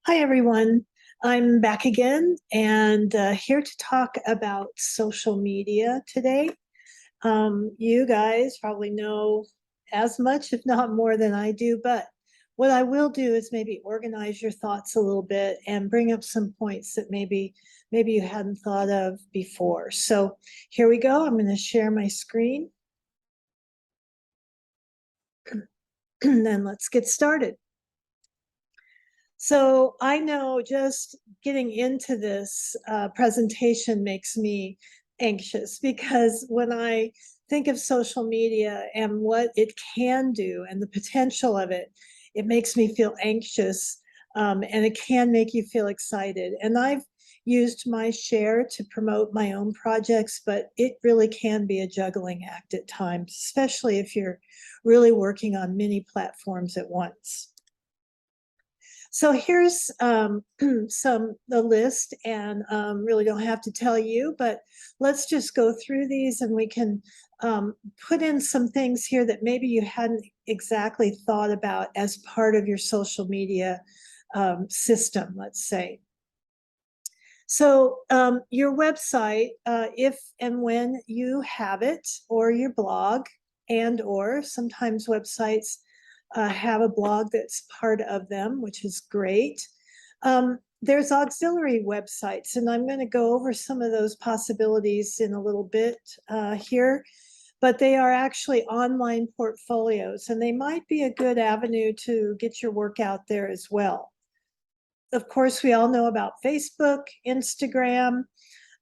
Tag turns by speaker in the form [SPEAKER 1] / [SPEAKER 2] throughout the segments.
[SPEAKER 1] Hi, everyone. I'm back again and here to talk about social media today. You guys probably know as much, if not more, than I do, but what I will do is maybe organize your thoughts a little bit and bring up some points that maybe you hadn't thought of before. So here we go. I'm going to share my screen and then let's get started. So I know just getting into this presentation makes me anxious because when I think of social media and what it can do and the potential of it, it makes me feel anxious, and it can make you feel excited. And I've used my share to promote my own projects, but it really can be a juggling act at times, especially if you're really working on many platforms at once. So here's the list, and really don't have to tell you, but let's just go through these and we can put in some things here that maybe you hadn't exactly thought about as part of your social media system, let's say. So your website, if and when you have it, or your blog, and or sometimes websites have a blog that's part of them, which is great. There's auxiliary websites, and I'm going to go over some of those possibilities in a little bit here, but they are actually online portfolios, and they might be a good avenue to get your work out there as well. Of course, we all know about Facebook, Instagram,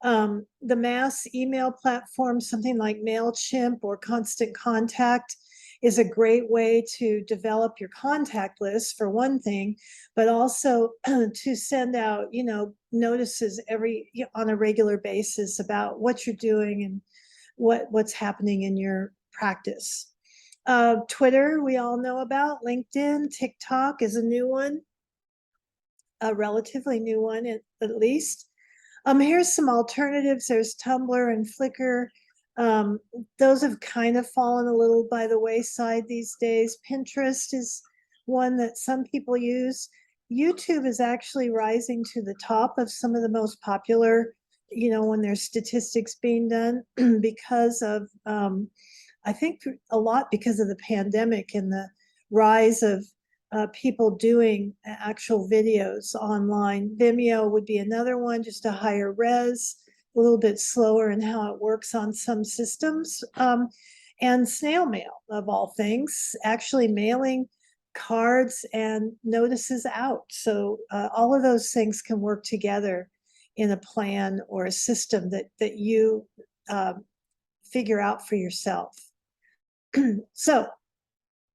[SPEAKER 1] the mass email platform, something like MailChimp or Constant Contact, is a great way to develop your contact list for one thing, but also to send out, notices on a regular basis about what you're doing and what's happening in your practice. Twitter, we all know about. LinkedIn, TikTok is a new one, a relatively new one at least. Here's some alternatives. There's Tumblr and Flickr. Those have kind of fallen a little by the wayside these days. Pinterest is one that some people use. YouTube is actually rising to the top of some of the most popular, when there's statistics being done because of, I think a lot because of the pandemic and the rise of people doing actual videos online. Vimeo would be another one, just a higher res, a little bit slower in how it works on some systems. And snail mail, of all things, actually mailing cards and notices out. So all of those things can work together in a plan or a system that you figure out for yourself. So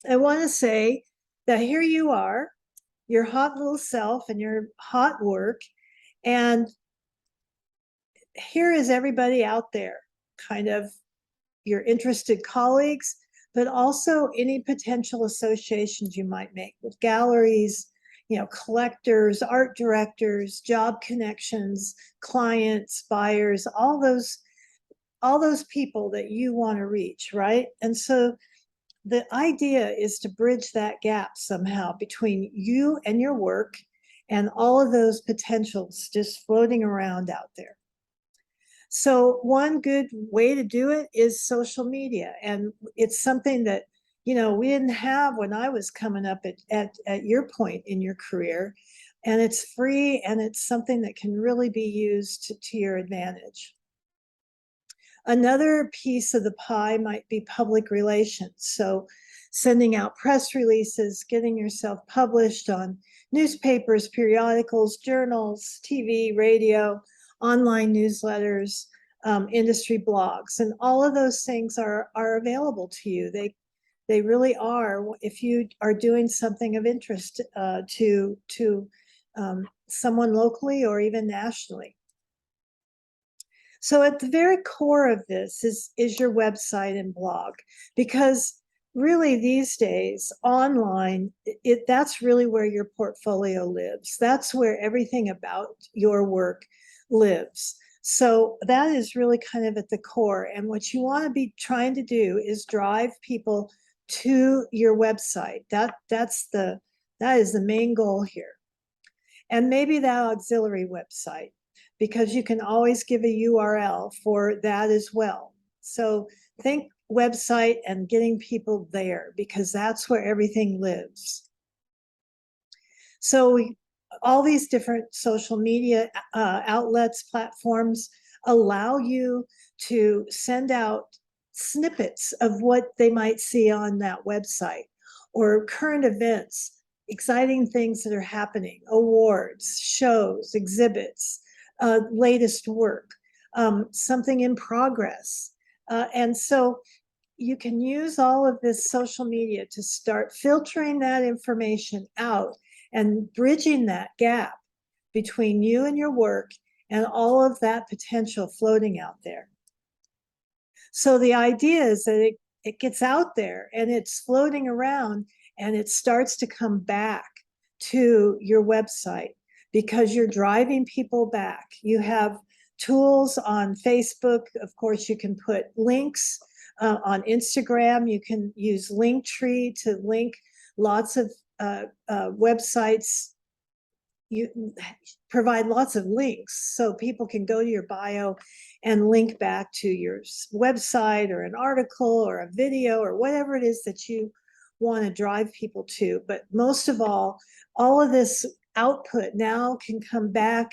[SPEAKER 1] I want to say that here you are, your hot little self and your hot work, and here is everybody out there, kind of your interested colleagues, but also any potential associations you might make with galleries, collectors, art directors, job connections, clients, buyers, all those people that you want to reach, right? And so the idea is to bridge that gap somehow between you and your work and all of those potentials just floating around out there. So one good way to do it is social media. And it's something that, we didn't have when I was coming up at your point in your career. And it's free, and it's something that can really be used to your advantage. Another piece of the pie might be public relations. So sending out press releases, getting yourself published on newspapers, periodicals, journals, TV, radio, online newsletters, industry blogs, and all of those things are available to you. They really are, if you are doing something of interest to someone locally or even nationally. So at the very core of this is your website and blog, because really these days online, that's really where your portfolio lives. That's where everything about your work lives. So that is really kind of at the core. And what you want to be trying to do is drive people to your website. That is the main goal here. and maybe that auxiliary website, because you can always give a URL for that as well. So think website and getting people there, because that's where everything lives. So all these different social media outlets, platforms allow you to send out snippets of what they might see on that website, or current events, exciting things that are happening, awards, shows, exhibits, latest work, something in progress. And so you can use all of this social media to start filtering that information out and bridging that gap between you and your work and all of that potential floating out there. So the idea is that it gets out there and it's floating around, and it starts to come back to your website because you're driving people back. You have tools on Facebook. Of course, you can put links on Instagram. You can use Linktree to link lots of websites. You provide lots of links so people can go to your bio and link back to your website or an article or a video or whatever it is that you want to drive people to. But most of all of this output now can come back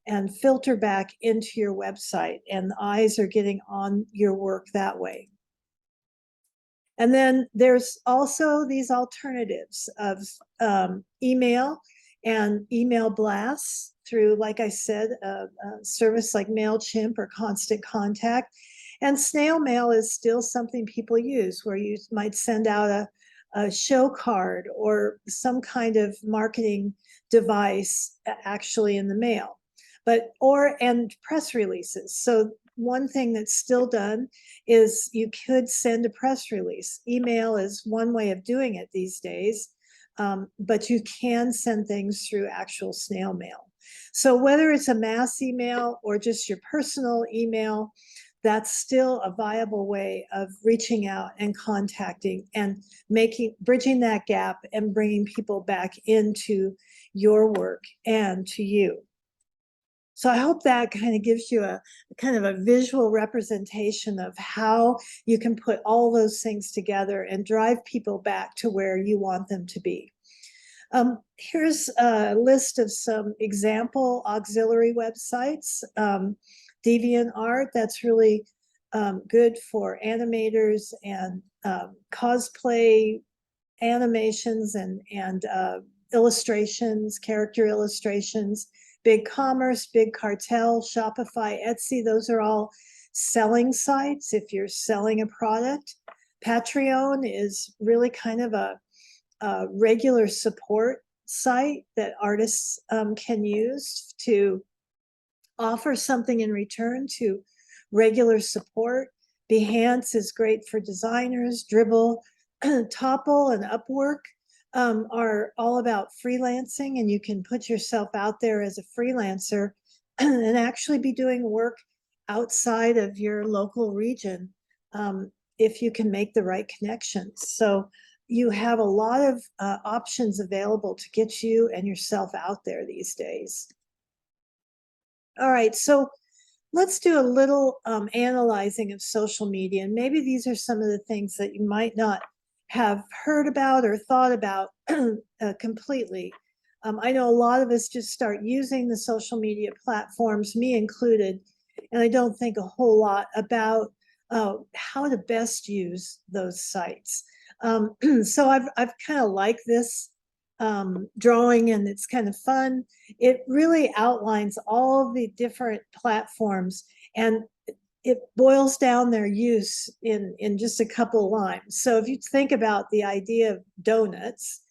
[SPEAKER 1] and filter back into your website, and the eyes are getting on your work that way. And then there's also these alternatives of email and email blasts through, like I said, a service like MailChimp or Constant Contact. And snail mail is still something people use, where you might send out a show card or some kind of marketing device actually in the mail. And press releases. So one thing that's still done is you could send a press release. Email is one way of doing it these days, but you can send things through actual snail mail. So whether it's a mass email or just your personal email, that's still a viable way of reaching out and contacting and bridging that gap and bringing people back into your work and to you. So I hope that kind of gives you a kind of a visual representation of how you can put all those things together and drive people back to where you want them to be. Here's a list of some example auxiliary websites. DeviantArt, that's really good for animators and cosplay animations and illustrations, character illustrations. BigCommerce, BigCartel, Shopify, Etsy, those are all selling sites if you're selling a product. Patreon is really kind of a regular support site that artists can use to offer something in return to regular support. Behance is great for designers. Dribbble, Topple, and Upwork are all about freelancing, and you can put yourself out there as a freelancer and actually be doing work outside of your local region if you can make the right connections. So you have a lot of options available to get you and yourself out there these days. All right, so let's do a little analyzing of social media, and maybe these are some of the things that you might not have heard about or thought about completely. I know a lot of us just start using the social media platforms, me included, and I don't think a whole lot about how to best use those sites. So I've kind of liked this drawing, and it's kind of fun. It really outlines all of the different platforms, and it boils down their use in just a couple of lines. So if you think about the idea of donuts,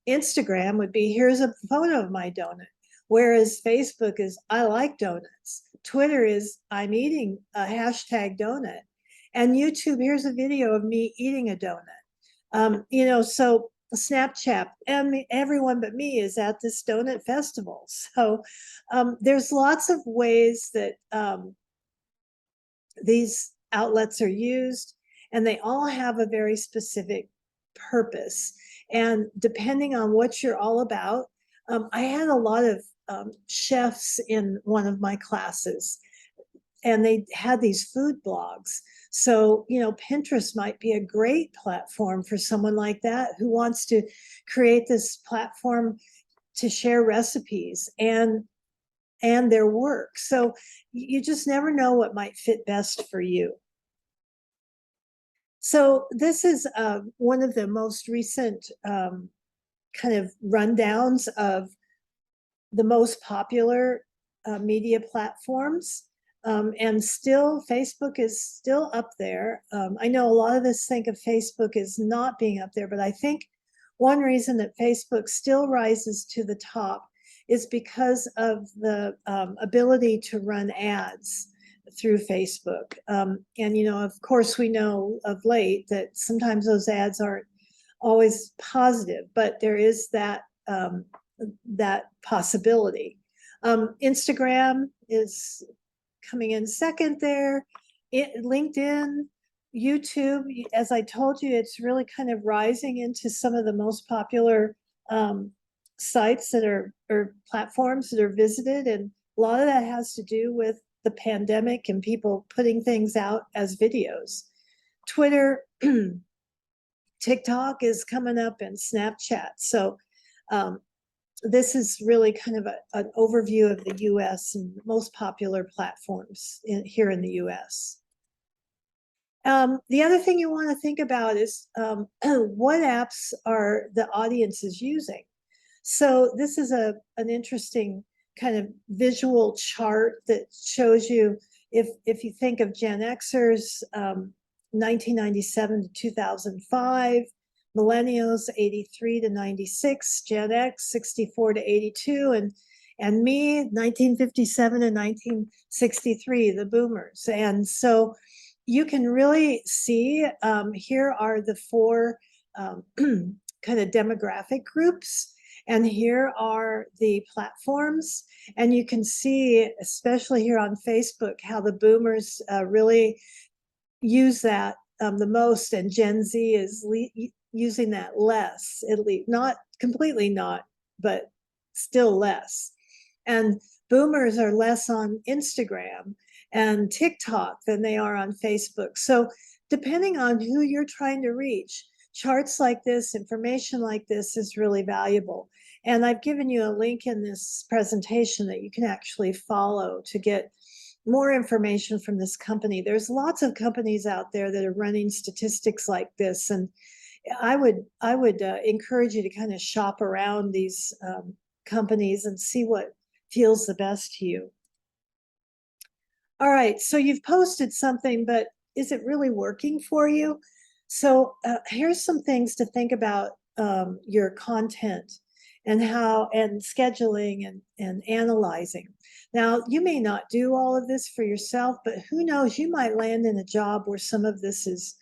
[SPEAKER 1] Instagram would be, here's a photo of my donut. Whereas Facebook is, I like donuts. Twitter is, I'm eating a hashtag donut. And YouTube, here's a video of me eating a donut. So Snapchat, everyone but me is at this donut festival. So there's lots of ways that these outlets are used, and they all have a very specific purpose. And depending on what you're all about, I had a lot of chefs in one of my classes, and they had these food blogs. So, you know, Pinterest might be a great platform for someone like that who wants to create this platform to share recipes and their work. So you just never know what might fit best for you. So this is one of the most recent kind of rundowns of the most popular media platforms. And still, Facebook is still up there. I know a lot of us think of Facebook as not being up there, but I think one reason that Facebook still rises to the top is because of the ability to run ads through Facebook. And, you know, of course, we know of late that sometimes those ads aren't always positive, but there is that possibility. Instagram is coming in second there. LinkedIn, YouTube, as I told you, it's really kind of rising into some of the most popular sites that are, or platforms that are visited. And a lot of that has to do with the pandemic and people putting things out as videos. Twitter, TikTok is coming up, and Snapchat. So this is really kind of an overview of the US and most popular platforms here in the US. The other thing you want to think about is what apps are the audiences using? So this is an interesting kind of visual chart that shows you, if you think of Gen Xers, 1997 to 2005, millennials 83 to 96, Gen X 64 to 82, and me 1957 to 1963, the boomers. And so you can really see here are the four kind of demographic groups, and here are the platforms. And you can see, especially here on Facebook, how the boomers really use that the most, and Gen Z is using that less, at least not completely not, but still less. And boomers are less on Instagram and TikTok than they are on Facebook. So depending on who you're trying to reach, charts like this, information like this is really valuable. And I've given you a link in this presentation that you can actually follow to get more information from this company. There's lots of companies out there that are running statistics like this, and I would encourage you to kind of shop around these companies and see what feels the best to you. All right, so you've posted something, but is it really working for you? So here's some things to think about your content and how, and scheduling and analyzing. Now, you may not do all of this for yourself, but who knows, you might land in a job where some of this is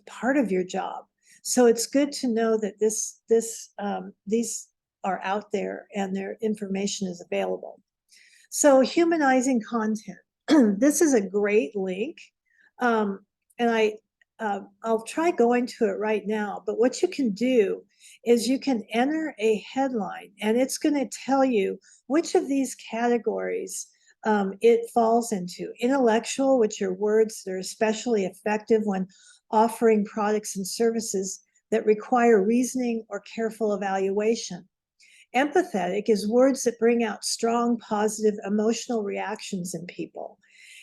[SPEAKER 1] part of your job. So it's good to know that these are out there and their information is available. So humanizing content. This is a great link. And I'll try going to it right now, but what you can do is you can enter a headline, and it's going to tell you which of these categories it falls into. Intellectual, which are words that are especially effective when offering products and services that require reasoning or careful evaluation. Empathetic is words that bring out strong, positive emotional reactions in people.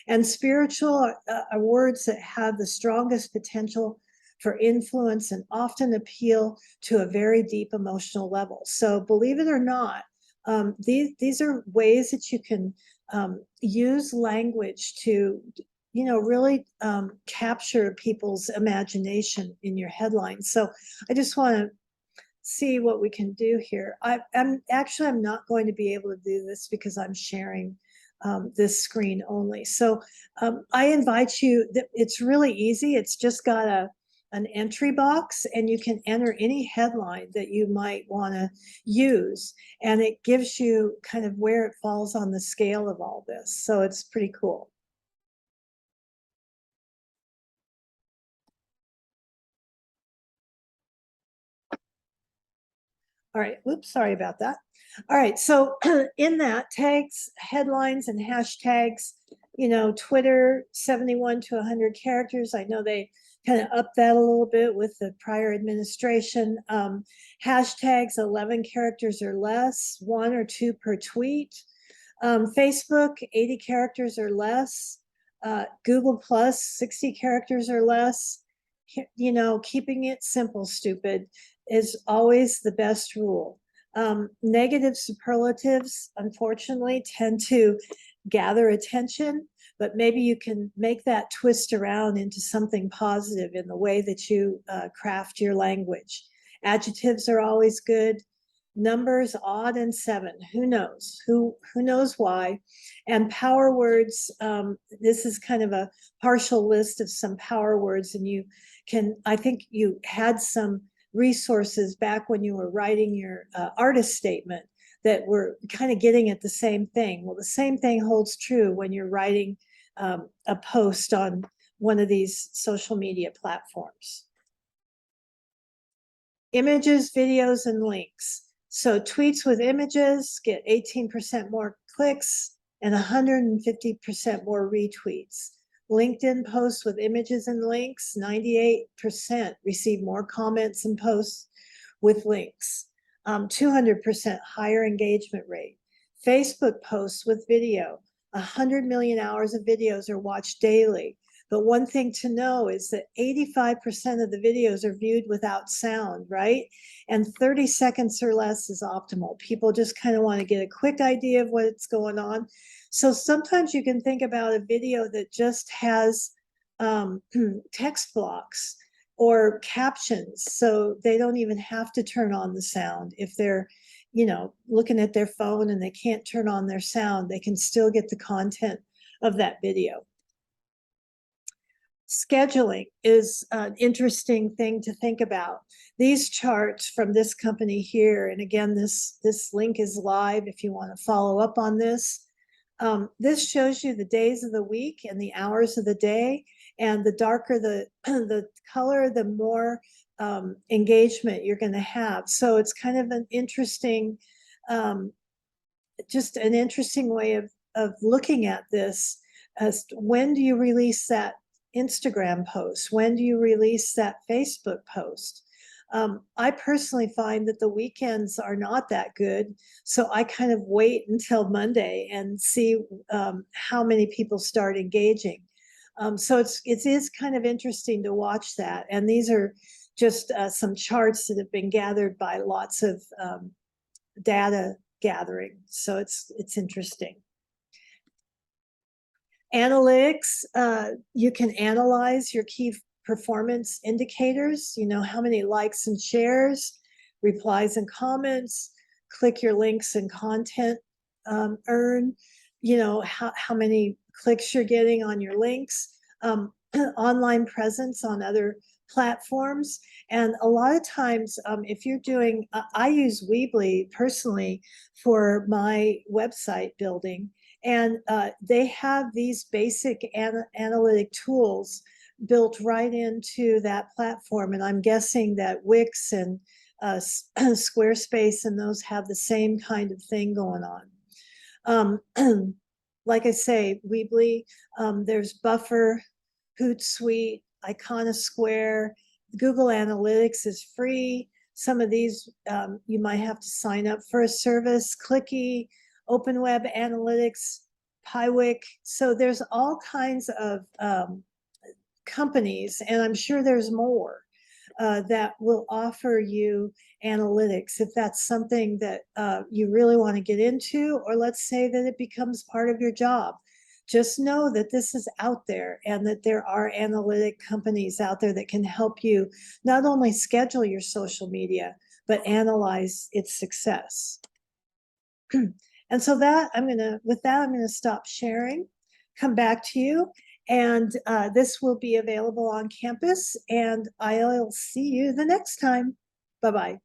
[SPEAKER 1] And spiritual are words that have the strongest potential for influence and often appeal to a very deep emotional level. So believe it or not, these are ways that you can use language to, you know, really capture people's imagination in your headlines. So I just want to see what we can do here. I'm not going to be able to do this because I'm sharing this screen only. So I invite you, it's really easy. It's just got an entry box, and you can enter any headline that you might want to use. And it gives you kind of where it falls on the scale of all this. So it's pretty cool. All right, oops, sorry about that. All right, so in that, tags, headlines, and hashtags, Twitter, 71 to 100 characters. I know they kind of upped that a little bit with the prior administration. Hashtags, 11 characters or less, 1 or 2 per tweet. Facebook, 80 characters or less. Google Plus, 60 characters or less. Keeping it simple, stupid, is always the best rule. Negative superlatives, unfortunately, tend to gather attention, but maybe you can make that twist around into something positive in the way that you craft your language. Adjectives are always good. Numbers, odd and 7. Who knows? Who knows why? And power words. This is kind of a partial list of some power words, and I think you had some resources back when you were writing your artist statement that were kind of getting at the same thing. Well, the same thing holds true when you're writing a post on one of these social media platforms. Images, videos, and links. So tweets with images get 18% more clicks and 150% more retweets. LinkedIn posts with images and links, 98% receive more comments and posts with links, 200% higher engagement rate. Facebook posts with video, 100 million hours of videos are watched daily. But one thing to know is that 85% of the videos are viewed without sound, right? And 30 seconds or less is optimal. People just kind of want to get a quick idea of what's going on. So sometimes you can think about a video that just has text blocks or captions, so they don't even have to turn on the sound. If they're looking at their phone and they can't turn on their sound, they can still get the content of that video. Scheduling is an interesting thing to think about. These charts from this company here, and again, this link is live if you want to follow up on this. This shows you the days of the week and the hours of the day, and the darker the color, the more engagement you're going to have. So it's kind of an interesting, just an interesting way of looking at this. As when do you release that Instagram post? When do you release that Facebook post? I personally find that the weekends are not that good, so I kind of wait until Monday and see how many people start engaging. So it is kind of interesting to watch that. And these are just some charts that have been gathered by lots of data gathering. So it's interesting. Analytics, you can analyze your key performance indicators, how many likes and shares, replies and comments, click your links and content earn, how many clicks you're getting on your links, online presence on other platforms. And a lot of times, if you're doing, I use Weebly personally for my website building. And they have these basic analytic tools built right into that platform. And I'm guessing that Wix and Squarespace and those have the same kind of thing going on. Like I say, Weebly, there's Buffer, Hootsuite, Iconosquare. Google Analytics is free. Some of these you might have to sign up for a service. Clicky, Open Web Analytics, Piwik. So there's all kinds of companies, and I'm sure there's more that will offer you analytics if that's something that you really want to get into, or let's say that it becomes part of your job. Just know that this is out there and that there are analytic companies out there that can help you not only schedule your social media, but analyze its success. And so with that, I'm gonna stop sharing, come back to you, and this will be available on campus, and I'll see you the next time. Bye-bye.